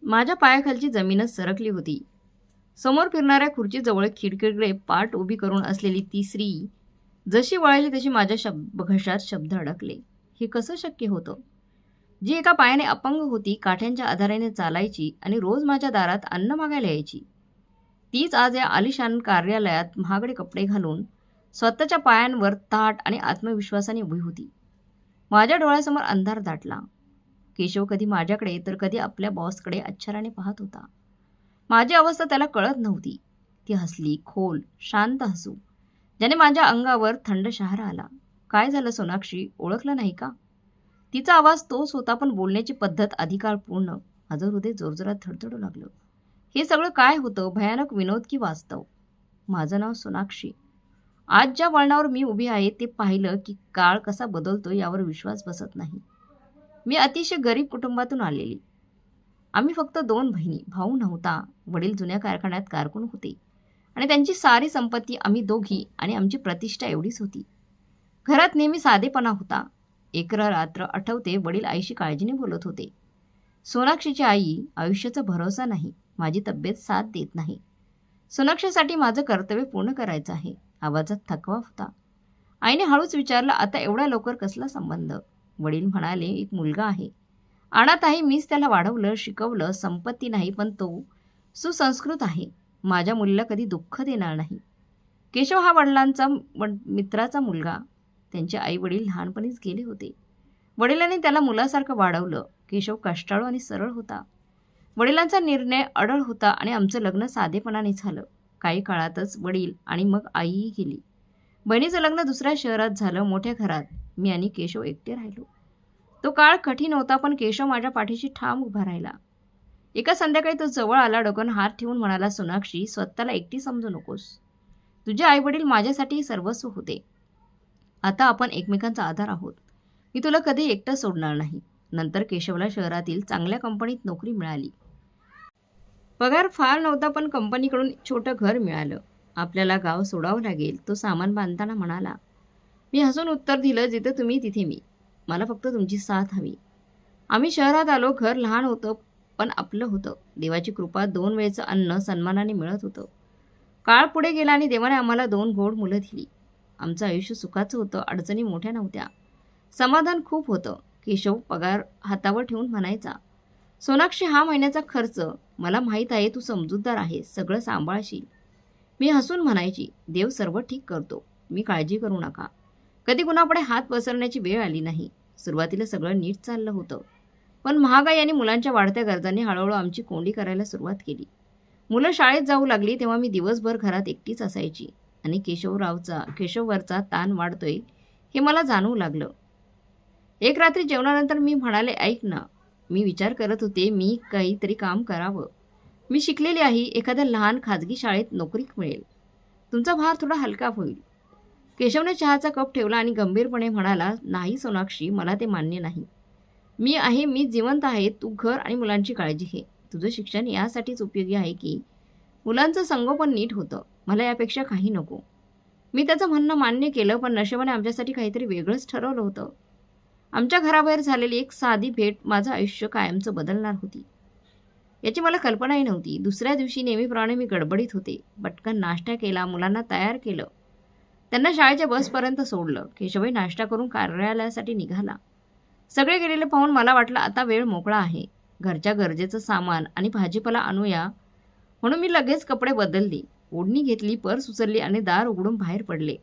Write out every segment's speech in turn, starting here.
माझ्या पायाखालची जमीनच सरकली होती. समोर फिरणाऱ्या खुर्चीजवळ खिडकीकडे पाठ उभी करून असलेली ती स्त्री जशी वळली तशी माझ्या घशात शब्द अडकले. हे कसं शक्य होतं? जी एका पायाने अपंग होती, काठ्यांच्या आधाराने चालायची आणि रोज माझ्या दारात अन्न मागायला यायची, तीच आज या आलिशान कार्यालयात महागडे कपडे घालून स्वतःच्या पायांवर ताठ आणि आत्मविश्वासाने उभी होती. माझ्या डोळ्यासमोर अंधार दाटला. केशव कधी माझ्याकडे तर कधी आपल्या बॉसकडे आश्चर्याने पाहत होता. माझी अवस्था त्याला कळत नव्हती. ती हसली, खोल, शांत हसू, ज्याने माझ्या अंगावर थंड शहारा आला. काय झालं सोनाक्षी, ओळखलं नाही का? तिचा आवाज तोच होता, पण बोलण्याची पद्धत अधिकारपूर्ण. माझं हृदय जोरजोरात धडधडू लागलं. हे सगळं काय होतं? भयानक विनोद की वास्तव? माझं नाव सोनाक्षी. आज ज्या वळणावर मी उभी आहे ते पाहिलं की काळ कसा बदलतो यावर विश्वास बसत नाही. मी अतिशय गरीब कुटुंबातून आलेली. आम्ही फक्त 2 बहिणी. भाऊ नव्हता. वडील जुन्या कारखान्यात कारकून होते आणि त्यांची सारी संपत्ती आम्ही दोघी आणि आमची प्रतिष्ठा एवढीच होती. घरात नेहमी साधेपणा होता. एक रात्र आठवते, वडील आईशी काळजीने बोलत होते. सोनाक्षीची आई, आयुष्याचा भरोसा नाही, माझी तब्येत साथ देत नाही. सोनाक्षीसाठी माझं कर्तव्य पूर्ण करायचं आहे. आवाजात थकवा होता. आईने हळूच विचारलं, आता एवढ्या लवकर कसला संबंध? वडील म्हणाले, एक मुलगा आहे. अनाथ आहे. मीच त्याला वाढवलं, शिकवलं. संपत्ती नाही, पण तो सुसंस्कृत आहे. माझ्या मुलीला कधी दुःख देणार नाही. केशव हा वडिलांचा मित्राचा मुलगा. त्यांचे आई वडील लहानपणीच गेले होते. वडिलांनी त्याला मुलासारखं वाढवलं. केशव कष्टाळू आणि सरळ होता. वडिलांचा निर्णय अडळ होता आणि आमचं लग्न साधेपणाने झालं. काही काळातच वडील आणि मग आईही गेली. बहिणीचं लग्न दुसऱ्या शहरात झालं, मोठ्या घरात. मी आणि केशव एकटे राहिलो. तो काळ कठीण होता, पण केशव माझ्या पाठीशी ठाम उभा राहिला. एका संध्याकाळी तो जवळ आला, डोक्यावर हात ठेवून म्हणाला, सोनाक्षी, स्वतःला एकटी समजू नकोस. तुझे आईवडील माझ्यासाठी सर्वस्व होते. आता आपण एकमेकांचा आधार आहोत. मी तुला कधी एकटं सोडणार नाही. नंतर केशवला शहरातील चांगल्या कंपनीत नोकरी मिळाली. पगार फार नव्हता, पण कंपनीकडून छोटं घर मिळालं. आपल्याला गाव सोडावं लागेल, तो सामान बांधताना म्हणाला. मी हसून उत्तर दिलं, जिथे तुम्ही तिथे मी. मला फक्त तुमची साथ हवी. आम्ही शहरात आलो. घर लहान होतं, पण आपलं होतं. देवाची कृपा, 2 वेळचं अन्न सन्मानाने मिळत होतं. काळ पुढे गेला आणि देवाने आम्हाला 2 गोड मुलं दिली. आमचं आयुष्य सुखाचं होतं. अडचणी मोठ्या नव्हत्या. समाधान खूप होतं. केशव पगार हातावर ठेवून म्हणायचा, सोनाक्षी, हा महिन्याचा खर्च. मला माहीत आहे तू समजूतदार आहे, सगळं सांभाळशील. मी हसून म्हणायची, देव सर्व ठीक करतो, मी काळजी करू नका. कधी कुणापुढे हात पसरण्याची वेळ आली नाही. सुरुवातीला सगळं नीट चाललं होतं, पण महागाई आणि मुलांच्या वाढत्या गरजांनी हळूहळू आमची कोंडी करायला सुरुवात केली. मुलं शाळेत जाऊ लागली तेव्हा मी दिवसभर घरात एकटीच असायची आणि केशववरचा ताण वाढतोय हे मला जाणवू लागलं. एक रात्री जेवणानंतर मी म्हणाले, ऐक ना, मी विचार करत होते मी काहीतरी काम करावं. मी शिकलेली आहे. एखाद्या लहान खाजगी शाळेत नोकरी मिळेल. तुमचा भार थोडा हलका होईल. केशवने चहाचा कप ठेवला आणि गंभीरपणे म्हणाला, नाही सोनाक्षी, मला ते मान्य नाही. मी जिवंत आहे. तू घर आणि मुलांची काळजी घे. तुझं शिक्षण यासाठीच उपयोगी आहे की मुलांचं संगोपन नीट होतं. मला यापेक्षा काही नको. मी त्याचं म्हणणं मान्य केलं, पण नशिबाने आमच्यासाठी काहीतरी वेगळंच ठरवलं होतं. आमच्या घराबाहेर झालेली एक साधी भेट माझं आयुष्य कायमचं बदलणार होती याची मला कल्पनाही नव्हती. दुसऱ्या दिवशी नेहमीप्रमाणे मी गडबडीत होते. पटकन नाश्ता केला, मुलांना तयार केलं, त्यांना शाळेच्या बसपर्यंत सोडलं. केशवही नाश्ता करून कार्यालयासाठी निघाला. सगळे गेलेले पाहून मला वाटलं आता वेळ मोकळा आहे. घरच्या गरजेचं सामान आणि भाजीपाला आणूया म्हणून मी लगेच कपडे बदलले, ओढणी घेतली, पर्स उचलली आणि दार उघडून बाहेर पडले.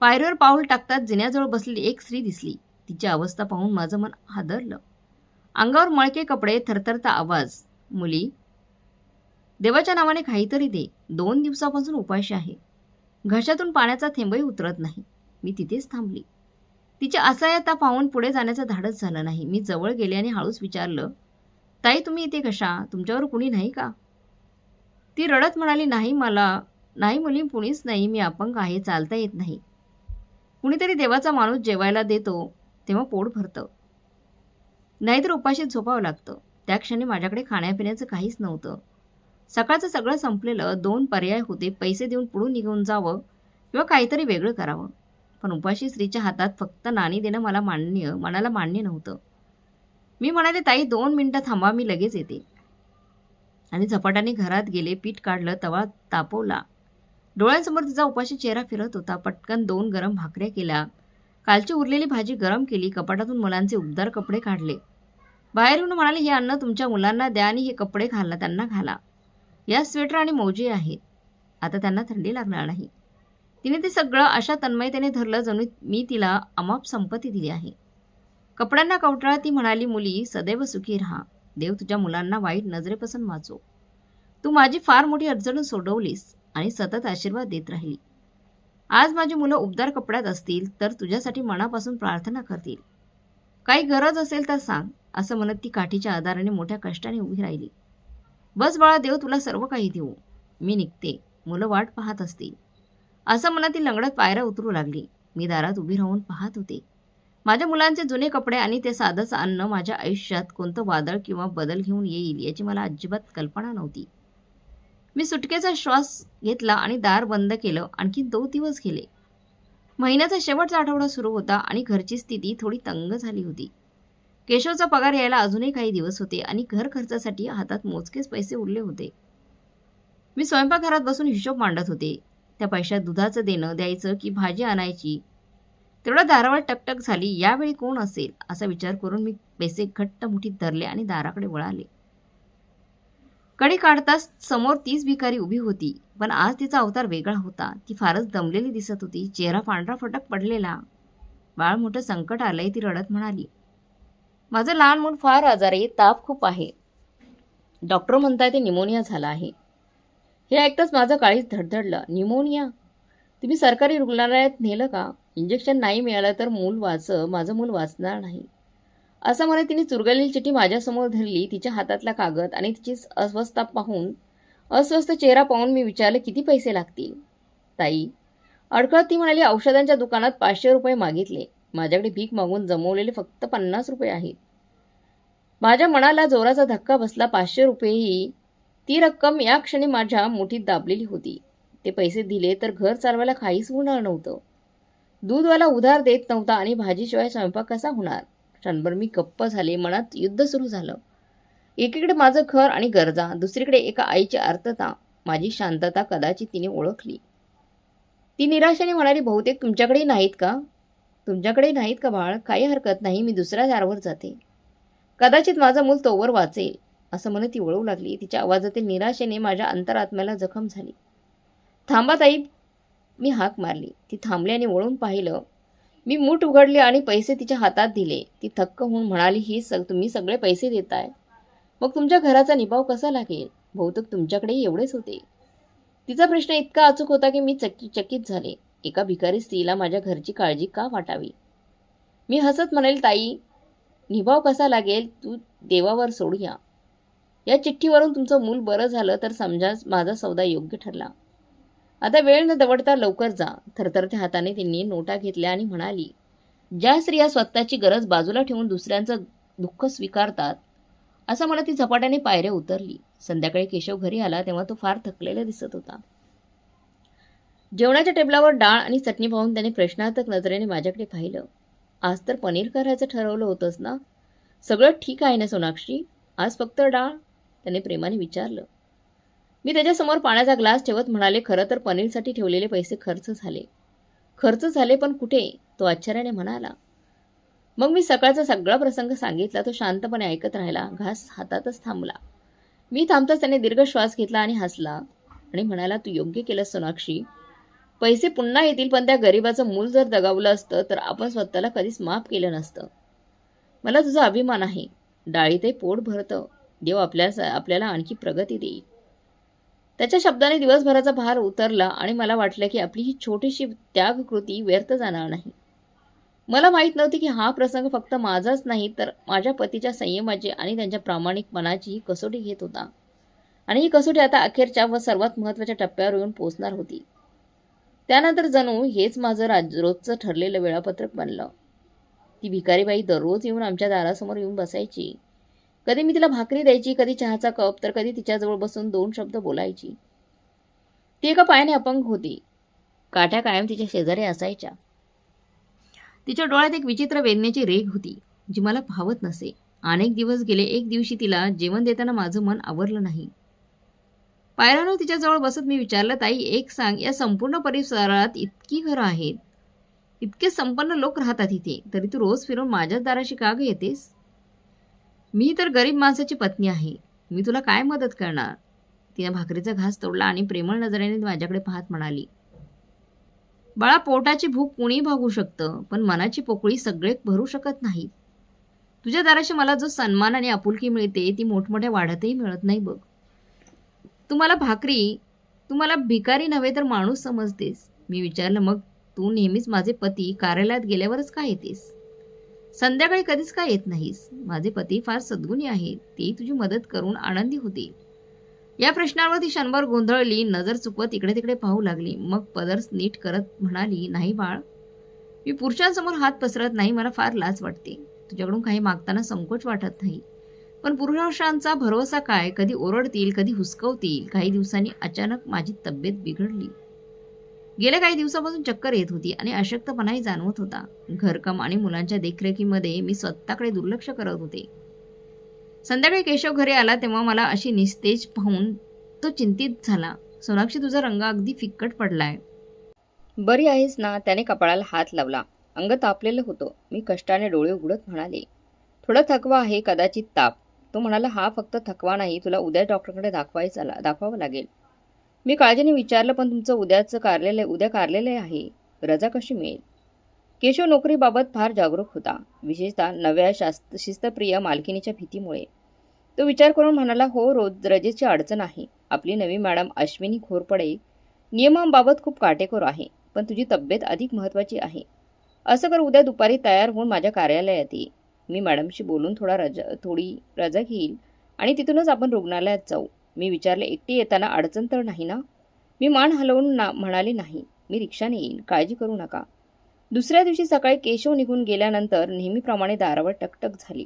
पायरीवर पाऊल टाकताच जिन्याजवळ बसलेली एक स्त्री दिसली. तिची अवस्था पाहून माझं मन हादरलं. अंगावर मळके कपडे, थरथरता आवाज. मुली, देवाच्या नावाने काहीतरी दे. 2 दिवसापासून उपाशी आहे. घशातून पाण्याचा थेंबही उतरत नाही. मी तिथेच थांबली. तिची असहायता पाहून पुढे जाण्याचं धाडस झालं नाही. मी जवळ गेले आणि हळूच विचारलं, ताई, तुम्ही इथे कशा? तुमच्यावर कुणी नाही का? ती रडत म्हणाली, नाही मुली, कुणीच नाही. मी अपंग आहे, चालता येत नाही. कुणीतरी देवाचा माणूस जेवायला देतो तेव्हा पोट भरतं, नाहीतर उपाशीत झोपावं लागतं. त्या क्षणी माझ्याकडे खाण्यापिण्याचं काहीच नव्हतं. सकाळचं सगळं संपलेलं. 2 पर्याय होते, पैसे देऊन पुढून निघून जावं किंवा काहीतरी वेगळं करावं. पण उपाशी स्त्रीच्या हातात फक्त नाणी देणं मनाला मान्य नव्हतं. मी म्हणाले, ताई 2 मिनिटं थांबा, मी लगेच येते. आणि झपाट्याने घरात गेले, पीठ काढलं, तवा तापवला. डोळ्यांसमोर तिचा उपाशी चेहरा फिरत होता. पटकन 2 गरम भाकऱ्या केल्या. कालची उरलेली भाजी गरम केली. कपाटातून मुलांचे उबदार कपडे काढले. बाहेर येऊन म्हणाले, हे अन्न तुमच्या मुलांना द्या आणि हे कपडे त्यांना घाला. या स्वेटर आणि मोजे आहेत. आता त्यांना थंडी लागणार नाही. तिने ते सगळं अशा तन्मयतेने धरलं जणू मी तिला अमाप संपत्ती दिली आहे. कपड्यांना कवटाळत ती म्हणाली, मुली सदैव सुखी राहा. देव तुझ्या मुलांना वाईट नजरेपासून वाचो. तू माझी फार मोठी अडचण सोडवलीस आणि सतत आशीर्वाद देत राहिली. आज माझी मुलं उबदार कपड्यात असतील तर तुझ्यासाठी मनापासून प्रार्थना करतील. काही गरज असेल तर सांग, असं म्हणत ती काठीच्या आधाराने मोठ्या कष्टाने उभी राहिली. बस बाळा, देव तुला सर्व काही देऊ. मी निघते, मुलं वाट पाहत असतील. असं म्हणत ती लंगडत पायऱ्या उतरू लागली. मी दारात उभी राहून पाहत होते. माझ्या मुलांचे जुने कपडे आणि ते साधंच अन्न माझ्या आयुष्यात कोणतं वादळ किंवा बदल घेऊन येईल याची मला अजिबात कल्पना नव्हती. मी सुटकेचा श्वास घेतला आणि दार बंद केलं. आणखी 2 दिवस गेले. महिन्याचा शेवटचा आठवडा सुरू होता आणि घरची स्थिती थोडी तंग झाली होती. केशवचा पगार यायला अजूनही काही दिवस होते आणि घर खर्चासाठी हातात मोजकेच पैसे उरले होते. मी स्वयंपाकघरात बसून हिशोब मांडत होते. त्या पैशात दुधाचं देणं द्यायचं की भाजी आणायची, तेवढा दारावर टकटक झाली. यावेळी कोण असेल असा विचार करून मी पैसे घट्ट मुठीत धरले आणि दाराकडे वळाले. कडी काढताच समोर तीच भिकारी उभी होती, पण आज तिचा अवतार वेगळा होता. ती फारच दमलेली दिसत होती. चेहरा पांढरा फटक पडलेला. बाळ, मोठं संकट आलंय, ती रडत म्हणाली. माझं लहान मूल फार आजारी, ताप खूप आहे. डॉक्टर म्हणताय ते निमोनिया झाला आहे. हे ऐकताच माझं काळीच धडधडलं. निमोनिया? तुम्ही सरकारी रुग्णालयात नेलं का? इंजेक्शन नाही मिळालं तर माझं मूल वाचणार नाही. असं म्हणत तिने चुरगळलेली चिठ्ठी माझ्यासमोर धरली. तिच्या हातातला कागद आणि तिची अस्वस्थ चेहरा पाहून मी विचारले, किती पैसे लागतील? ताई, अडकळत ती म्हणाली, औषधांच्या दुकानात 500 रुपये मागितले. माझ्याकडे भीक मागून जमवलेले फक्त 50 रुपये आहेत. माझ्या मनाला जोराचा धक्का बसला. 500 रुपयेही ती रक्कम या क्षणी माझ्या मुठीत दाबलेली होती. ते पैसे दिले तर घर चालवायला काहीच होणार नव्हतं. दूधवाला उधार देत नव्हता आणि भाजीशिवाय स्वयंपाक कसा होणार? क्षणभर मी गप्प झाले. मनात युद्ध सुरू झालं. एकीकडे माझं घर आणि गरजा, दुसरीकडे एका आईची आर्तता. माझी शांतता कदाचित तिने ओळखली. ती निराशेने म्हणाली, बहुतेक तुमच्याकडेही नाहीत का? तुमच्याकडे नाहीत का बाळ? काही हरकत नाही, मी दुसऱ्या दारावर जाते. कदाचित माझं मूल तोवर वाचेल. असं म्हणत ती वळू लागली. तिच्या आवाजातील निराशेने माझ्या अंतरात्म्याला जखम झाली. थांबा ताई, मी हाक मारली. ती थांबली आणि वळून पाहिलं. मी मूठ उघडली आणि पैसे तिच्या हातात दिले. ती थक्क होऊन म्हणाली, तुम्ही सगळे पैसे देताय, मग तुमच्या घराचा निभाव कसा लागेल? बहुतेक तुमच्याकडेही एवढेच होते. तिचा प्रश्न इतका अचूक होता की मी चकित झाले. एका भिकारी स्त्रीला माझ्या घरची काळजी का वाटावी? मी हसत म्हणाले, ताई, निभाव कसा लागेल तू देवावर सोडूया. या चिठ्ठीवरून तुमचं मूल बरं झालं तर समजा माझा सौदा योग्य ठरला. आता वेळ न दवडता लवकर जा. थरथरत्या हाताने त्यांनी नोटा घेतल्या आणि म्हणाली, ज्या स्त्रिया स्वतःची गरज बाजूला ठेवून दुसऱ्यांचं दुःख स्वीकारतात. असं म्हणत ती झपाट्याने पायऱ्या उतरली. संध्याकाळी केशव घरी आला तेव्हा तो फार थकलेला दिसत होता. जेवणाच्या टेबलावर डाळ आणि चटणी पाहून त्याने प्रश्नार्थक नजरेने माझ्याकडे पाहिलं. आज तर पनीर करायचं ठरवलं होतंस ना? सगळं ठीक आहे ना सोनाक्षी? आज फक्त डाळ? त्याने प्रेमाने विचारलं. मी त्याच्यासमोर पाण्याचा ग्लास ठेवत म्हणाले, खरं तर पनीरसाठी ठेवलेले पैसे खर्च झाले. खर्च झाले पण कुठे? तो आश्चर्याने म्हणाला. मग मी सकाळचा सगळा प्रसंग सांगितला. तो शांतपणे ऐकत राहिला. घास हातातच थांबला. मी थांबताच त्याने दीर्घ श्वास घेतला आणि हसला आणि म्हणाला, तू योग्य केलंस सोनाक्षी. पैसे पुन्हा येतील, पण त्या गरिबाचं मूल जर दगावलं असतं तर आपण स्वतःला कधीच माफ केलं नसतं. मला तुझा अभिमान आहे. डाळीतही पोट भरतं. देव आपल्याला आणखी प्रगती देईल. त्याच्या शब्दाने दिवसभराचा भार उतरला आणि मला वाटलं की आपली ही छोटीशी त्यागकृती व्यर्थ जाणार नाही. मला माहीत नव्हती की हा प्रसंग फक्त माझाच नाही तर माझ्या पतीच्या संयमाची आणि त्यांच्या प्रामाणिकपणाची कसोटी घेत होता. आणि ही कसोटी आता अखेरच्या व सर्वात महत्त्वाच्या टप्प्यावर येऊन पोहोचणार होती. त्यानंतर जणू हेच माझं रोजचं ठरलेलं वेळापत्रक बनलं. ती भिकारीबाई दररोज येऊन आमच्या दारासमोर येऊन बसायची. कधी मी तिला भाकरी द्यायची, कधी चहाचा कप, तर कधी तिच्याजवळ बसून 2 शब्द बोलायची. ती एका पायाने अपंग होती. काठ्या कायम तिच्या शेजारी असायच्या. तिच्या डोळ्यात एक विचित्र वेदनेची रेघ होती जी मला भावत नसे. अनेक दिवस गेले. एक दिवशी तिला जेवण देताना माझं मन आवरलं नाही. पायऱ्यांवर तिच्याजवळ बसत मी विचारलं, ताई एक सांग, या संपूर्ण परिसरात इतकी घरं आहेत, इतके संपन्न लोक राहतात इथे, तरी तू रोज फिरून माझ्याच दाराशी का ग येतेस? मी तर गरीब माणसाची पत्नी आहे. मी तुला काय मदत करणार? तिने भाकरीचा घास तोडला आणि प्रेमळ नजरेने माझ्याकडे पाहत म्हणाली, बाळा, पोटाची भूक कुणी भागू शकतं, पण मनाची पोकळी सगळे भरू शकत नाहीत. तुझ्या दाराशी मला जो सन्मान आणि आपुलकी मिळते ती मोठमोठ्या वाड्यातही मिळत नाही बघ. तू मला भिकारी नव्हे तर माणूस समजतेस. मी विचारलं, मग तू नेहमीच माझे पती कार्यालयात गेल्यावरच का येतेस? संध्याकाळी कधीच का येत नाहीस? माझे पती फार सद्गुणी आहेत, तेही तुझी मदत करून आनंदी होतील. या प्रश्नावर ती क्षणभर गोंधळली, नजर चुकवत इकडे तिकडे पाहू लागली. मग पदर नीट करत म्हणाली, नाही बाळ, मी पुरुषांसमोर हात पसरत नाही. मला फार लाज वाटते. तुझ्याकडून काही मागताना संकोच वाटत नाही. पण पुरुषांचा भरोसा काय? कधी ओरडतील, कधी हुसकवतील. काही दिवसांनी अचानक माझी तब्येत बिघडली. गेल्या काही दिवसापासून चक्कर येत होती आणि अशक्तपणाही जाणवत होता. घरकाम आणि मुलांच्या देखरेखीमध्ये मी स्वतःकडे दुर्लक्ष करत होते. संध्याकाळी केशव घरी आला तेव्हा मला अशी निस्तेज पाहून तो चिंतित झाला. सोनाक्षी, तुझा रंग अगदी फिक्कट पडलाय. बरी आहेस ना? त्याने कपाळाला हात लावला. अंग तापलेलं होतं. मी कष्टाने डोळे उघडत म्हणाले, थोडा थकवा आहे, कदाचित ताप. तो म्हणाला, हा फक्त थकवा नाही, तुला उद्या डॉक्टरकडे दाखवावं लागेल. मी काळजीने विचारलं, पण तुमचं उद्या कार्यालय आहे, रजा कशी मिळेल? केशव नोकरीबाबत फार जागरूक होता, विशेषतः नव्या शिस्तप्रिय मालकिनीच्या भीतीमुळे. तो विचार करून म्हणाला, हो, रोज रजेची अडचण आहे. आपली नवी मॅडम अश्विनी घोरपडे नियमांबाबत खूप काटेकोर आहे, पण तुझी तब्येत अधिक महत्त्वाची आहे. असं कर, उद्या दुपारी तयार होऊन माझ्या कार्यालयात ये. मी मॅडमशी बोलून थोडी रजा घेईल आणि तिथूनच आपण रुग्णालयात जाऊ. मी विचारले, एकटी येताना अडचण तर नाही ना? मी मान हलवून म्हणाले, नाही, मी रिक्षाने येईल, काळजी करू नका. दुसऱ्या दिवशी सकाळी केशव निघून गेल्यानंतर नेहमीप्रमाणे दारावर टकटक झाली.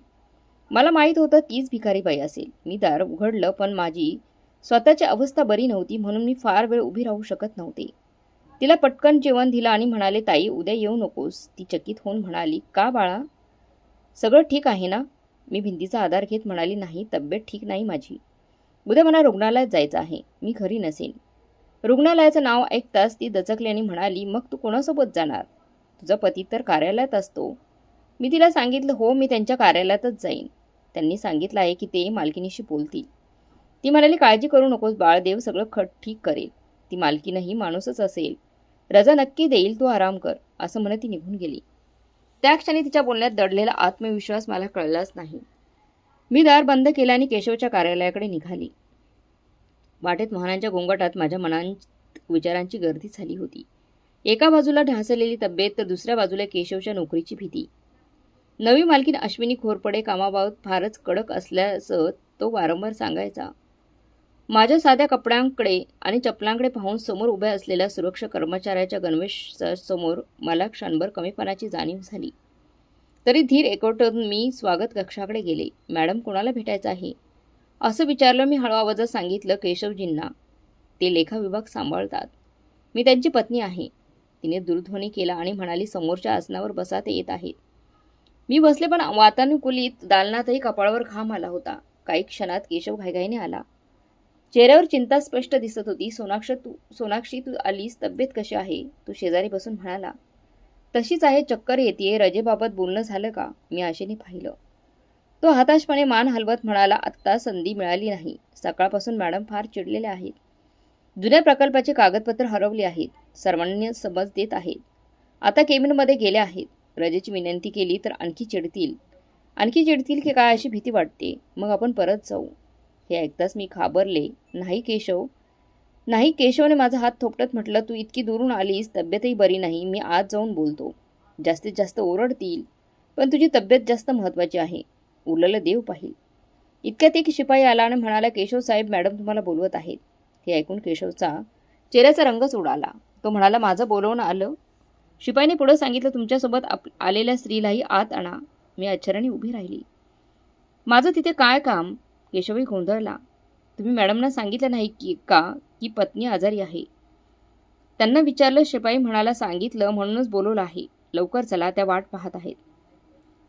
मला माहीत होतं तीच भिकारी बाई असेल. मी दार उघडलं, पण माझी स्वतःची अवस्था बरी नव्हती म्हणून मी फार वेळ उभी राहू शकत नव्हते. तिला पटकन जेवण दिलं आणि म्हणाले, ताई, उद्या येऊ नकोस. ती चकित होऊन म्हणाली, का बाळा, सगळं ठीक आहे ना? मी भिंतीचा आधार घेत म्हणाली, नाही, तब्येत ठीक नाही माझी. उद्या मला रुग्णालयात जायचं आहे. मी घरी नसेन. रुग्णालयाचं नाव ऐकताच ती दचकली आणि म्हणाली, मग तू कोणासोबत जाणार? तुझा पती तर कार्यालयात असतो. मी तिला सांगितलं, हो, मी त्यांच्या कार्यालयातच जाईन. त्यांनी सांगितलं आहे की ते मालकिनीशी बोलतील. ती म्हणाली, काळजी करू नकोस बाळ, देव सगळं ठीक करेल. ती मालकीनही माणूसच असेल, रजा नक्की देईल, तू आराम कर, असं म्हणत ती निघून गेली. त्या क्षणी तिच्या बोलण्यात दडलेला आत्मविश्वास मला कळलाच नाही. मी दार बंद केला आणि केशवच्या कार्यालयाकडे निघाली. वाटेत वाहनांच्या गोंगाटात माझ्या मनात विचारांची गर्दी झाली होती. एका बाजूला ढासळलेली तब्येत, तर दुसऱ्या बाजूला केशवच्या नोकरीची भीती. नवी मालकीन अश्विनी घोरपडे कामाबाबत फारच कडक असल्याचं तो वारंवार सांगायचा. माझ्या साध्या कपड्यांकडे आणि चपलांकडे पाहून समोर उभ्या असलेल्या सुरक्षा कर्मचाऱ्याच्या गणवेशासमोर मला क्षणभर कमीपणाची जाणीव झाली. तरी धीर एकवटून मी स्वागत कक्षाकडे गेले. मॅडम, कोणाला भेटायचं आहे? असं विचारलं मी. हळू आवाजात सांगितलं, केशवजींना. ते लेखा विभाग सांभाळतात. मी त्यांची पत्नी आहे. तिने दूरध्वनी केला आणि म्हणाली, समोरच्या आसनावर बसा, ते येत आहेत. मी बसले, पण वातानुकूलित दालनातही कपाळावर घाम आला होता. काही क्षणात केशव घाईघाईने आला. चेहऱ्यावर चिंता स्पष्ट दिसत होती. सोनाक्षी, तू आलीस, तब्येत कशी आहे? तो शेजारी बसून म्हणाला, तशीच आहे, चक्कर येतेय. रजेबाबत बोलणं झालं का? मी आशेने पाहिलं. तो हताशपणे मान हलवत म्हणाला, आत्ता संधी मिळाली नाही. सकाळपासून मॅडम फार चिडलेल्या आहेत. जुन्या प्रकल्पाची कागदपत्र हरवली आहेत. सर्वांनी समज देत आहेत. आता केबिनमध्ये गेले आहेत. रजेची विनंती केली तर आणखी चिडतील की काय अशी भीती वाटते. मग आपण परत जाऊ. हे ऐकताच मी घाबरले. नाही केशवने माझा हात थोपटत म्हटलं, तू इतकी दुरून आलीस, तब्येतही बरी नाही. मी आज जाऊन बोलतो. जास्तीत जास्त ओरडतील, पण तुझी तब्येत जास्त महत्त्वाची आहे. उरलेलं देव पाहिल. इतक्यात एक शिपाई आला आणि म्हणाला, केशव साहेब, मॅडम तुम्हाला बोलवत आहेत. हे ऐकून केशवचा चेहऱ्याचा रंगच उडाला. तो म्हणाला, माझं बोलवणं आलं? शिपाईने पुढे सांगितलं, तुमच्यासोबत आलेल्या स्त्रीलाही आत आणा. मी आश्चर्याने उभी राहिली. माझं तिथे काय काम? केशवही गोंधळला. तुम्ही मॅडमना सांगितलं नाही की पत्नी आजारी आहे? त्यांना विचारलं. शिपाई म्हणाला, सांगितलं, म्हणूनच बोलवलं आहे. लवकर चला, त्या वाट पाहत आहेत.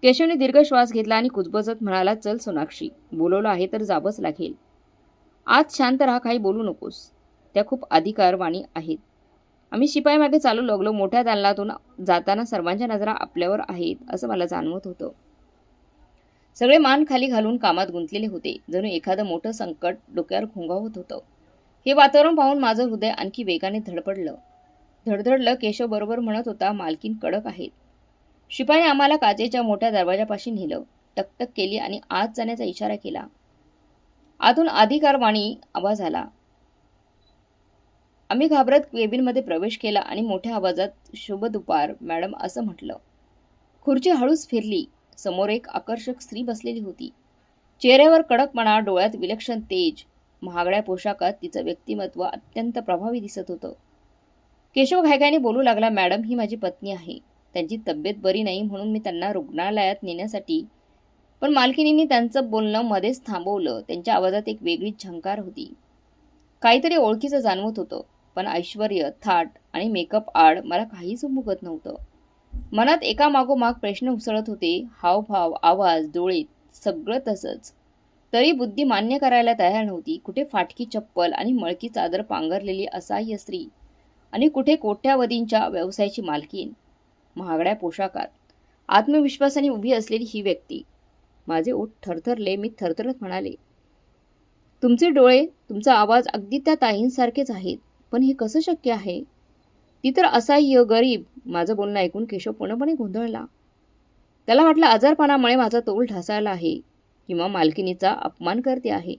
केशवने दीर्घ श्वास घेतला आणि कुजबजत म्हणाला, चल सोनाक्षी, बोलवलं आहे तर जावंच लागेल. आज शांत राहा, काही बोलू नकोस. त्या खूप अधिकारवाणी आहेत. आम्ही शिपाई मागे चालू लागलो. मोठ्या दालनातून जाताना सर्वांच्या नजरा आपल्यावर आहेत असं मला जाणवत होतं. सगळे मान खाली घालून कामात गुंतलेले होते. जणू एखादं मोठं संकट डोक्यावर घोंगावत होतं. हे वातावरण पाहून माझं हृदय आणखी वेगाने धडधडलं. केशव बरोबर म्हणत होता, मालकीन कडक आहेत. शिपाईने आम्हाला काचेच्या मोठ्या दरवाजापाशी नेलं. टकटक केली आणि आत जाण्याचा इशारा केला. आतून अधिकारवाणी आवाज आला. आम्ही घाबरत केबिनमध्ये प्रवेश केला आणि मोठ्या आवाजात, शुभ दुपार मॅडम असं म्हटलं. खुर्ची हळूच फिरली. समोर एक आकर्षक स्त्री बसलेली होती. चेहऱ्यावर कडकपणा, डोळ्यात विलक्षण तेज. महागड्या पोशाखात तिचं व्यक्तिमत्व अत्यंत प्रभावी दिसत होतं. केशव घाईघाईने बोलू लागला, मॅडम ही माझी पत्नी आहे. त्यांची तब्येत बरी नाही म्हणून मी त्यांना रुग्णालयात नेण्यासाठी. पण मालकिनींनी त्यांचं बोलणं मध्येच थांबवलं. त्यांच्या आवाजात एक वेगळीच झंकार होती. काहीतरी ओळखीचं जाणवत होतं, पण ऐश्वर्य, थाट आणि मेकअप आड मला काहीच उमगत नव्हतं. मनात एकामागोमाग प्रश्न उसळत होते. हावभाव, आवाज, डोळे सगळं तसंच. तरी बुद्धी मान्य करायला तयार नव्हती. कुठे फाटकी चप्पल आणि मळकी चादर पांघरलेली असहाय्य स्त्री आणि कुठे कोट्यावधींच्या व्यवसायाची मालकीन. महागड्या पोशाखात आत्मविश्वासाने उभी असलेली ही व्यक्ती. माझे ओठ थरथरले. मी थरथरत म्हणाले, तुमचे डोळे, तुमचा आवाज अगदी त्या ताईंसारखेच आहेत. पण हे कसं शक्य आहे? ती तर असहाय्य, गरीब. माझं बोलणं ऐकून केशव पूर्णपणे गोंधळला. त्याला वाटलं आजारपणामुळे माझा तोल ढासळला आहे किंवा मालकिनीचा अपमान करते आहे.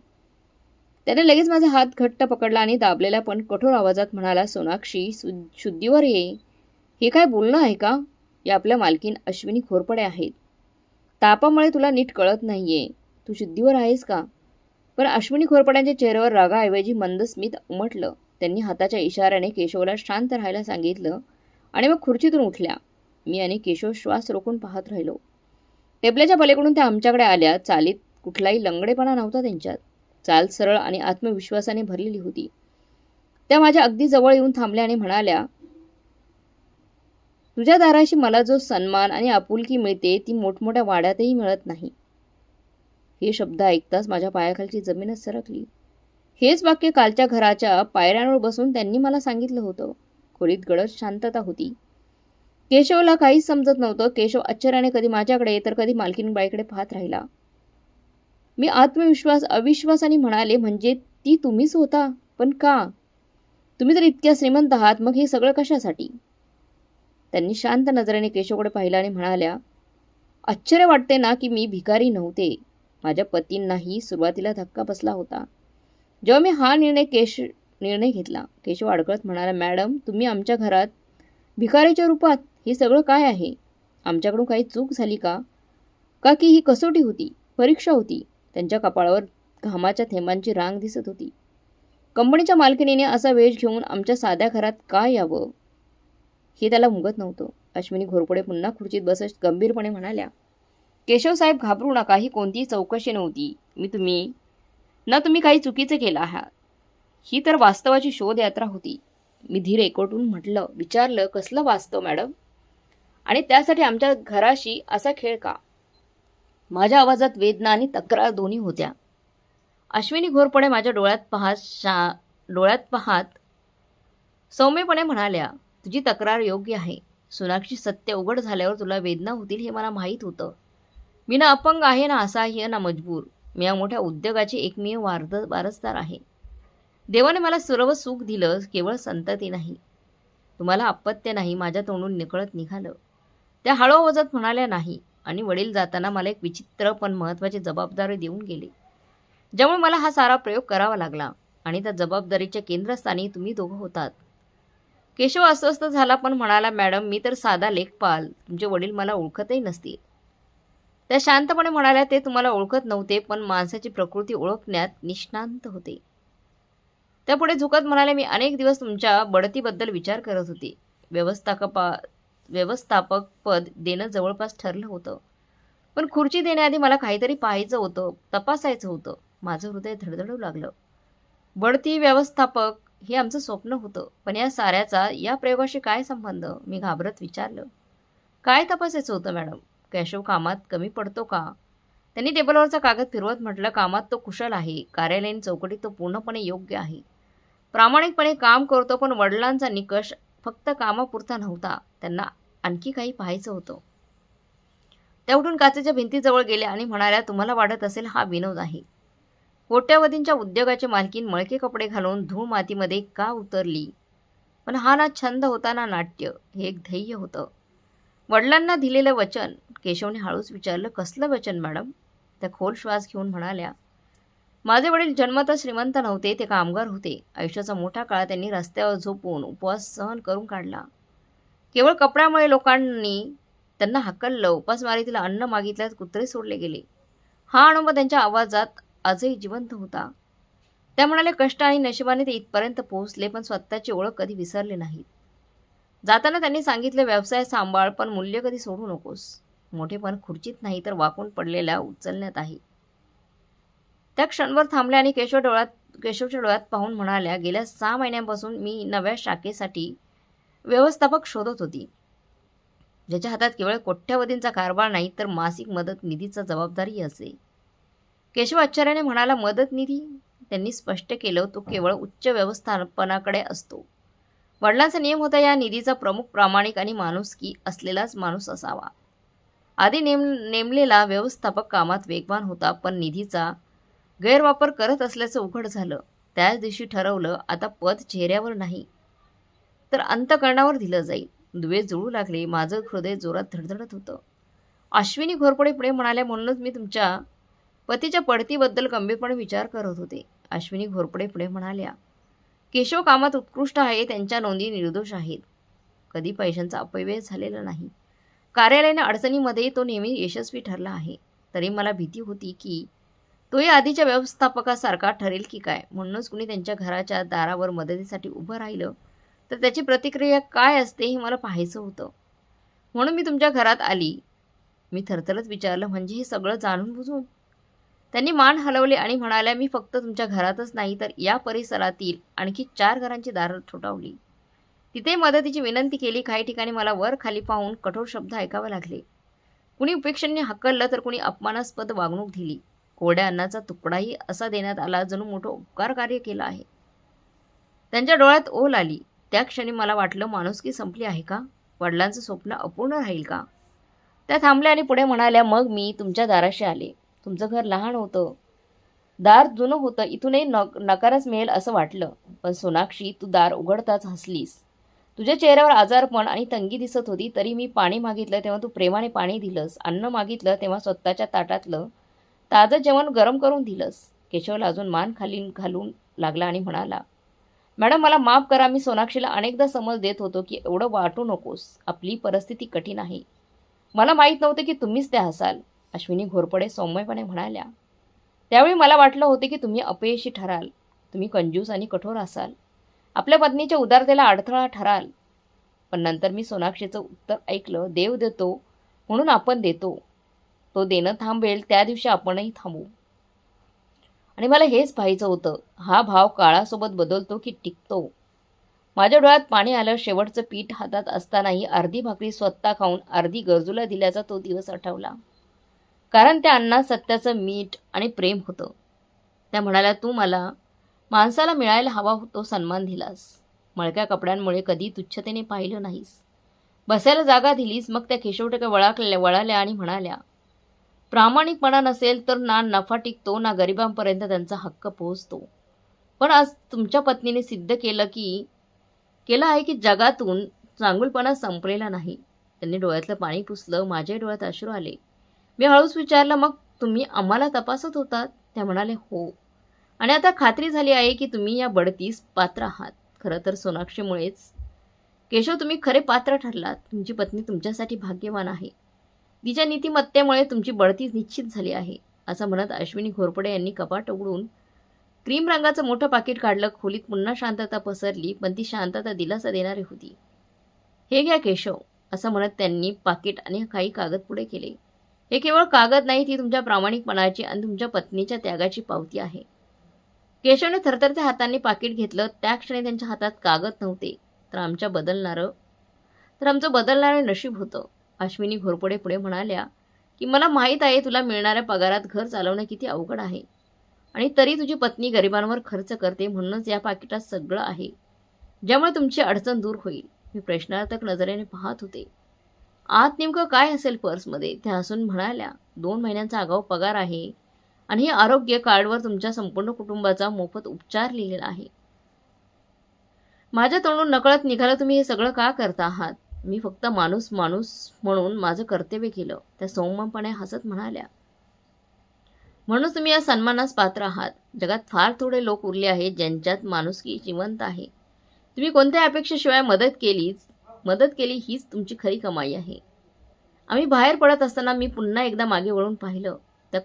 त्याने लगेच माझा हात घट्ट पकडला आणि दाबलेल्या पण कठोर आवाजात म्हणाला, सोनाक्षी, शुद्धीवर ये. हे काय बोलणं आहे का? या आपल्या मालकीन अश्विनी घोरपडे आहेत. तापामुळे तुला नीट कळत नाहीये. तू शुद्धीवर आहेस का? पण अश्विनी घोरपड्यांच्या चेहऱ्यावर रागाऐवजी मंद स्मित उमटलं. त्यांनी हाताच्या इशाऱ्याने केशवला शांत राहायला सांगितलं आणि मग खुर्चीतून उठल्या. मी आणि केशव श्वास रोखून पाहत राहिलो. टेबलाच्या पलीकडून त्या आमच्याकडे आल्या. चालीत कुठलाही लंगडेपणा नव्हता त्यांच्यात. चाल सरळ आणि आत्मविश्वासाने भरलेली होती. त्या माझ्या अगदी जवळ येऊन थांबल्या आणि म्हणाल्या, तुझ्या दाराशी मला जो सन्मान आणि आपुलकी मिळते ती मोठमोठ्या वाड्यातही मिळत नाही. हे शब्द ऐकताच माझ्या पायाखालची जमीनच सरकली. हेच वाक्य कालच्या घराच्या पायऱ्यांवर बसून त्यांनी मला सांगितलं होतं. खोलीत गडद शांतता होती. केशवला काहीच समजत नव्हतं. केशव आश्चर्याने कधी माझ्याकडे तर कधी मालकीणबाईकडे पाहत राहिला. मी अविश्वासाने म्हणाले, म्हणजे ती तुम्हीच होता? पण का? तुम्ही तर इतक्या श्रीमंत आहात, मग हे सगळं कशासाठी? त्यांनी शांत नजरेने केशवकडे पाहिलं आणि म्हणाल्या, आश्चर्य वाटते ना की मी भिकारी नव्हते. माझ्या पतींनाही सुरुवातीला धक्का बसला होता जेव्हा मी हा निर्णय घेतला. केशव अडकळत म्हणाला, मॅडम, तुम्ही आमच्या घरात भिकारीच्या रूपात? हे सगळं काय आहे? आमच्याकडून काही चूक झाली का? का की ही कसोटी होती, परीक्षा होती? त्यांच्या कपाळावर घामाच्या थेंबांची रांग दिसत होती. कंपनीच्या मालकिनीने असा वेश घेऊन आमच्या साध्या घरात का यावं हे त्याला उमगत नव्हतं. अश्विनी घोरपडे पुन्हा खुर्चीत बसत गंभीरपणे म्हणाल्या, केशव साहेब, घाबरू नका. ही कोणतीही चौकशी नव्हती. तुम्ही काही चुकीचे केलं आहात. ही तर वास्तवाची शोधयात्रा होती. मी धीर एकवटून विचारलं, कसलं वास्तव मॅडम? आणि त्यासाठी आमच्या घराशी असा खेळ का? माझ्या आवाजात वेदना आणि तक्रार दोन्ही होत्या. अश्विनी घोरपडे माझ्या डोळ्यात पाहत सौम्यपणे म्हणाल्या, तुझी तक्रार योग्य आहे. सोनाक्षी, सत्य उघड झाल्यावर तुला वेदना होतील हे मला माहीत होतं. मी ना अपंग आहे, ना असहाय्य, ना मजबूर. मी या मोठ्या उद्योगाची एकमेव वारसदार आहे. देवाने मला सर्व सुख दिलं, केवळ संतती नाही. तुम्हाला अपत्य नाही, माझ्या तोंडून नकळत निघालं. त्या हळू आवाजात म्हणाल्या, नाही. आणि वडील जाताना मला एक विचित्र पण महत्त्वाची जबाबदारी देऊन गेले, ज्यामुळे मला हा सारा प्रयोग करावा लागला. आणि त्या जबाबदारीच्या केंद्रस्थानी तुम्ही दोघं होतात. केशव अस्वस्थ झाला पण म्हणाला, मॅडम, मी तर साधा लेखपाल. तुमचे वडील मला ओळखतही नसतील. त्या शांतपणे म्हणाल्या, ते तुम्हाला ओळखत नव्हते, पण माणसाची प्रकृती ओळखण्यात निष्णांत होते. त्यापुढे झुकत म्हणाले, मी अनेक दिवस तुमच्या बढतीबद्दल विचार करत होते. व्यवस्थापक पद देणं जवळपास ठरलं होतं. पण खुर्ची देण्याआधी मला काहीतरी पाहायचं होतं, तपासायचं होतं. माझं हृदय धडधडू लागलं. बढती, व्यवस्थापक हे आमचं स्वप्न होतं. पण या साऱ्याचा या प्रयोगाशी काय संबंध? मी घाबरत विचारलं, काय तपासायचं होतं मॅडम? केशव कामात कमी पडतो का? त्यांनी टेबलवरचा कागद फिरवत म्हटलं, कामात तो कुशल आहे, कार्यालयीन चौकटीत तो पूर्णपणे योग्य आहे, प्रामाणिकपणे काम करतो. पण वडिलांचा निकष फक्त कामापुरता नव्हता, त्यांना आणखी काही पाहायचं होतं. त्या उठून काचेच्या भिंतीजवळ गेल्या आणि म्हणाल्या, तुम्हाला वाटत असेल हा विनोद आहे. कोट्यावधींच्या उद्योगाची मालकीन मळके कपडे घालून धूळ मातीमध्ये का उतरली? पण हा ना छंद होता ना नाट्य, हे एक ध्येय होतं. वडिलांना दिलेलं वचन. केशवने हळूच विचारलं, कसलं वचन मॅडम? त्या खोल श्वास घेऊन म्हणाल्या, माझे वडील जन्मतः श्रीमंत नव्हते, ते कामगार होते. आयुष्याचा मोठा काळ त्यांनी रस्त्यावर झोपून उपवास सहन करून काढला. केवळ कपड्यामुळे लोकांनी त्यांना हाकललं, उपासमारीतील अन्न मागितल्यास कुत्रे सोडले गेले. हा अनुभव त्यांच्या आवाजात आजही जिवंत होता. त्या म्हणाले, कष्ट आणि नशिबाने ते इथपर्यंत पोहोचले, पण स्वतःची ओळख कधी विसरले नाहीत. जाताना त्यांनी सांगितले, व्यवसाय सांभाळ, पण मूल्य कधी सोडू नकोस. मोठेपण खुर्चीत नाही तर वाकून पडलेल्या उचलण्यात आहे. त्या क्षणभर थांबल्या आणि केशवच्या डोळ्यात पाहून म्हणाल्या, गेल्या 6 महिन्यांपासून मी नव्या शाखेसाठी व्यवस्थापक शोधत होती, ज्याच्या हातात केवळ कोट्यावधींचा कारभार नाही तर मासिक मदत निधीचा जबाबदारी असे. केशव आश्चर्याने म्हणाला, मदत निधी? त्यांनी स्पष्ट केलं, तो केवळ उच्च व्यवस्थापनाकडे असतो. वडिलांचा नियम होता, या निधीचा प्रमुख प्रामाणिक आणि माणुसकी असलेलाच माणूस असावा. आधी नेमलेला व्यवस्थापक कामात वेगवान होता, पण निधीचा गैरवापर करत असल्याचं उघड झालं. त्याच दिवशी ठरवलं, आता पद चेहऱ्यावर नाही तर अंतकरणावर दिलं जाईल. दुवे जुळू लागले. माझं हृदय जोरात धडधडत होतं. अश्विनी घोरपडे पुढे म्हणाल्या, म्हणूनच मी तुमच्या पतीच्या पडतीबद्दल गंभीरपणे विचार करत होते. अश्विनी घोरपडे पुढे म्हणाल्या, केशव कामात उत्कृष्ट आहे, त्यांच्या नोंदी निर्दोष आहेत, कधी पैशांचा अपव्यय झालेला नाही. कार्यालयीन अडचणीमध्येही तो नेहमी यशस्वी ठरला आहे. तरी मला भीती होती की तोही आधीच्या व्यवस्थापकासारखा ठरेल की काय. म्हणूनच कुणी त्यांच्या घराच्या दारावर मदतीसाठी उभं राहिलं तर त्याची प्रतिक्रिया काय असते हे मला पाहायचं होतं. म्हणून मी तुमच्या घरात आली. मी थरथरत विचारलं, म्हणजे हे सगळं जाणून बुजून? त्यांनी मान हलवले आणि म्हणाल्या, मी फक्त तुमच्या घरातच नाही तर या परिसरातील आणखी 4 घरांची दारं ठोठावली. तिथे मदतीची विनंती केली. काही ठिकाणी मला वर खाली पाहून कठोर शब्द ऐकावे लागले. कुणी उपेक्षेने हकललं तर कुणी अपमानास्पद वागणूक दिली. कोरड्या अन्नाचा तुकडाही असा देण्यात आला जणू मोठं उपकार कार्य केलं आहे. त्यांच्या डोळ्यात ओल आली. त्या क्षणी मला वाटलं, माणुसकी संपली आहे का? वडिलांचं स्वप्न अपूर्ण राहील का? त्या थांबल्या आणि पुढे म्हणाल्या, मग मी तुमच्या दाराशी आले. तुमचं घर लहान होतं, दार जुनं होतं, इथूनही नकारच मिळेल असं वाटलं. पण सोनाक्षी, तू दार उघडताच हसलीस. तुझ्या चेहऱ्यावर आजारपण आणि तंगी दिसत होती. तरी मी पाणी मागितलं तेव्हा तू प्रेमाने पाणी दिलंस. अन्न मागितलं तेव्हा स्वतःच्या ताटातलं ताजं जेवण गरम करून दिलंस. केशवला अजून मान खाली घालून लागला आणि म्हणाला, मॅडम मला माफ करा. मी सोनाक्षीला अनेकदा समज देत होतो की एवढं वाटू नकोस, आपली परिस्थिती कठीण आहे. मला माहीत नव्हते की तुम्हीच त्या असाल. अश्विनी घोरपडे सौम्यपणे म्हणाल्या, त्यावेळी मला वाटलं होते की तुम्ही अपयशी ठराल. तुम्ही कंजूस आणि कठोर असाल, आपल्या पत्नीच्या उदारतेला अडथळा ठराल. पण नंतर मी सोनाक्षीचं उत्तर ऐकलं, देव देतो म्हणून आपण देतो. तो देणं थांबेल त्या दिवशी आपणही थांबू. आणि मला हेच पाहायचं होतं, हा भाव काळासोबत बदलतो की टिकतो. माझ्या डोळ्यात पाणी आलं. शेवटचं पीठ हातात असतानाही अर्धी भाकरी स्वतः खाऊन अर्धी गरजूला दिल्याचा तो दिवस आठवला. कारण त्या अन्नात सत्याचं मीठ आणि प्रेम होतं. त्या म्हणाल्या, तू मला माणसाला मिळायला हवा तो सन्मान दिलास. मळक्या कपड्यांमुळे कधी तुच्छतेने पाहिलं नाहीस. बसायला जागा दिलीस. मग त्या केशवटके वळाल्या आणि म्हणाल्या, प्रामाणिकपणा नसेल तर ना नफा टिकतो ना गरिबांपर्यंत त्यांचा हक्क पोहोचतो. पण आज तुमच्या पत्नीने सिद्ध केलं आहे की जगातून चांगुलपणा संपलेला नाही. त्यांनी डोळ्यातलं पाणी पुसलं. माझ्या डोळ्यात अश्रू आले. मी हळूच विचारलं, मग तुम्ही आम्हाला तपासत होतात? त्या म्हणाले, हो. आणि आता खात्री झाली आहे की तुम्ही या बढतीस पात्र आहात. खरं तर सोनाक्षीमुळेच. केशव, तुम्ही खरे पात्र ठरलात. तुमची पत्नी तुमच्यासाठी भाग्यवान आहे. तिच्या नीतिमत्तेमुळे तुमची बढती निश्चित झाली आहे. असं म्हणत अश्विनी घोरपडे यांनी कपाट उघडून क्रीम रंगाचं मोठं पाकिट काढलं. खोलीत पुन्हा शांतता पसरली, पण ती शांतता दिलासा देणारी होती. हे घ्या केशव, असं म्हणत त्यांनी पाकिट आणि काही कागद पुढे केले. हे केवळ कागद नाही, ती तुमच्या प्रामाणिकपणाची आणि तुमच्या पत्नीच्या त्यागाची पावती आहे. केशवने थरथरत्या हातांनी पाकिट घेतलं. त्या क्षणी त्यांच्या हातात कागद नव्हते, तर आमचं बदलणारं नशीब होतं. अश्विनी घोरपडे पुढे म्हणाल्या, की मला माहीत आहे तुला मिळणाऱ्या पगारात घर चालवणं किती अवघड आहे आणि तरी तुझी पत्नी गरिबांवर खर्च करते, म्हणूनच या पाकिटात सगळं आहे ज्यामुळे तुमची अडचण दूर होईल. मी प्रश्नार्थक नजरेने पाहत होते. आत नेमकं काय असेल पर्समध्ये? त्या हसून म्हणाल्या, 2 महिन्यांचा आगाऊ पगार आहे आणि हे आरोग्य कार्डवर तुमच्या संपूर्ण कुटुंबाचा मोफत उपचार लिहिलेला आहे. माझ्या तोंडून नकळत निघालं, तुम्ही हे सगळं का करता आहात? मी फक्त माणूस म्हणून माझं कर्तव्य केलं, त्या सौम्यपणे हसत म्हणाल्या. म्हणूनच तुम्ही या सन्मानास पात्र आहात. जगात फार थोडे लोक उरले आहेत ज्यांच्यात माणुसकी जिवंत आहे. तुम्ही कोणत्या अपेक्षेशिवाय मदत केली हीच तुमची खरी कमाई आहे. आम्ही बाहेर पडत असताना मी पुन्हा एकदा मागे वळून पाहिलं. त्या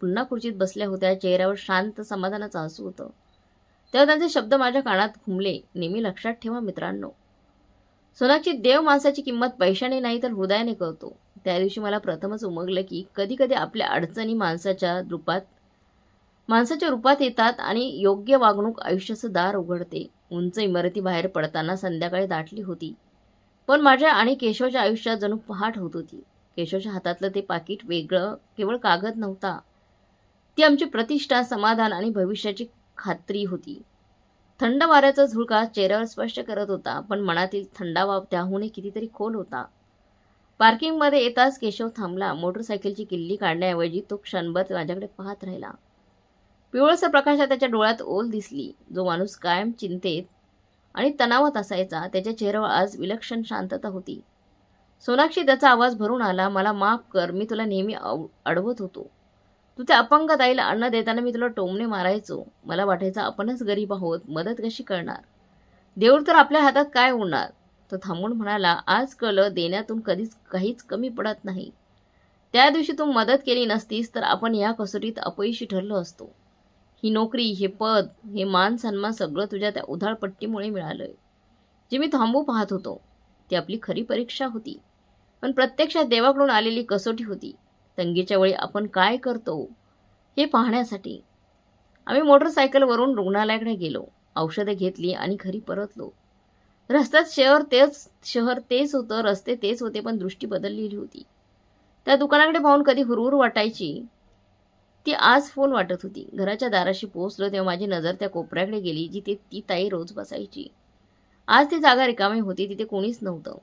पुन्हा खुर्चीत बसल्या होत्या. चेहऱ्यावर शांत समाधानाचं हसू होतं. तेव्हा त्यांचे शब्द माझ्या कानात घुमले. नेहमी लक्षात ठेवा मित्रांनो, सोनाक्षी, देव माणसाची किंमत पैशाने नाही तर हृदयाने करतो. त्या दिवशी मला प्रथमच उमगलं की कधी कधी आपल्या अडचणी माणसाच्या रूपात येतात आणि योग्य वागणूक आयुष्याचं दार उघडते. उंच इमारती बाहेर पडताना संध्याकाळी दाटली होती, पण माझ्या आणि केशवच्या आयुष्यात जणू पहाट होत होती. केशवच्या हातातलं ते पाकिट वेगळं केवळ कागद नव्हता, ती आमची प्रतिष्ठा, समाधान आणि भविष्याची खात्री होती. थंड वाऱ्याचा झुळका चेहऱ्यावर स्पष्ट करत होता, पण मनातील थंडावा त्याहूनही कितीतरी खोल होता. पार्किंगमध्ये येताच केशव थांबला. मोटरसायकलची किल्ली काढण्याऐवजी तो क्षणभर माझ्याकडे पाहत राहिला. पिवळसर प्रकाशात त्याच्या डोळ्यात ओल दिसली. जो माणूस कायम चिंतेत आणि तणावात असायचा, त्याच्या चेहऱ्यावर आज विलक्षण शांतता होती. सोनाक्षी, त्याचा आवाज भरून आला, मला माफ कर. मी तुला नेहमी अडवत होतो. तू त्या अपंग ताईला अन्न देताना मी तुला टोमणे मारायचो. मला वाटायचं आपणच गरीब आहोत, मदत कशी करणार? देऊळ तर आपल्या हातात काय उरणार? तो थांबून म्हणाला, आज कळलं, देण्यातून कधीच काहीच कमी पडत नाही. त्या दिवशी तू मदत केली नसतीस तर आपण या कसोटीत अपयशी ठरलो असतो. ही नोकरी, हे पद, हे मान सन्मान सगळं तुझ्या त्या उधाळपट्टीमुळे मिळालंय. जे मी थांबू पाहत होतो ती आपली खरी परीक्षा होती, पण प्रत्यक्षात देवाकडून आलेली कसोटी होती. तंगीच्या वेळी आपण काय करतो हे पाहण्यासाठी. आम्ही मोटरसायकलवरून रुग्णालयाकडे गेलो. औषधं घेतली आणि घरी परतलो. रस्त्यात शहर तेच होतं, रस्ते तेच होते, पण दृष्टी बदललेली होती. त्या दुकानाकडे पाहून कधी हुरहुर वाटायची ती आज फोल वाटत होती. घराच्या दाराशी पोहोचलो तेव्हा माझी नजर त्या कोपऱ्याकडे गेली जिथे ती ताई रोज बसायची. आज ती जागा रिकामी होती, तिथे कोणीच नव्हतं.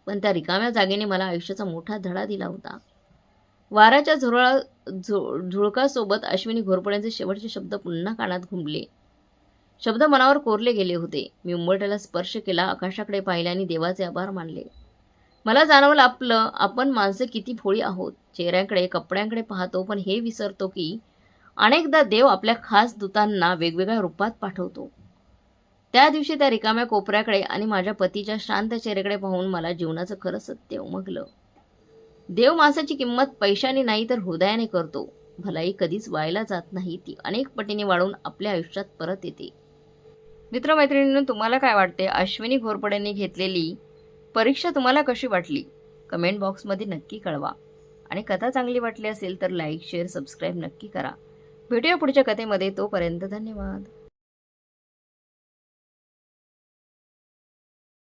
पण त्या रिकाम्या जागेने मला आयुष्याचा मोठा धडा दिला होता. वाऱ्याच्या झुळकासोबत अश्विनी घोरपड्यांचे शेवटचे शब्द पुन्हा कानात घुमले. शब्द मनावर कोरले गेले होते. मी उंबरठ्याला स्पर्श केला, आकाशाकडे पाहिले आणि देवाचे आभार मानले. मला जाणवलं आपण माणसं किती भोळी आहोत. चेहऱ्यांकडे, कपड्यांकडे पाहतो, पण हे विसरतो की अनेकदा देव आपल्या खास दूतांना वेगवेगळ्या रूपात पाठवतो. त्या दिवशी त्या रिकाम्या कोपऱ्याकडे आणि माझ्या पतीच्या शांत चेहऱ्याकडे पाहून मला जीवनाचं खरं सत्य उमगलं. देव माणसाची किंमत पैशाने नाही तर हृदयाने करतो. भलाई कधीच वायाला जात नाही, ती अनेक पटीने वाढून आपल्या आयुष्यात परत येते. मित्रमैत्रिणींनो, तुम्हाला काय वाटते? अश्विनी घोरपडेंनी घेतलेली परीक्षा तुम्हाला कशी वाटली? कमेंट बॉक्समध्ये नक्की कळवा. आणि कथा चांगली वाटली असेल तर लाईक, शेअर, सबस्क्राईब नक्की करा. भेटूया पुढच्या कथेमध्ये. तोपर्यंत धन्यवाद.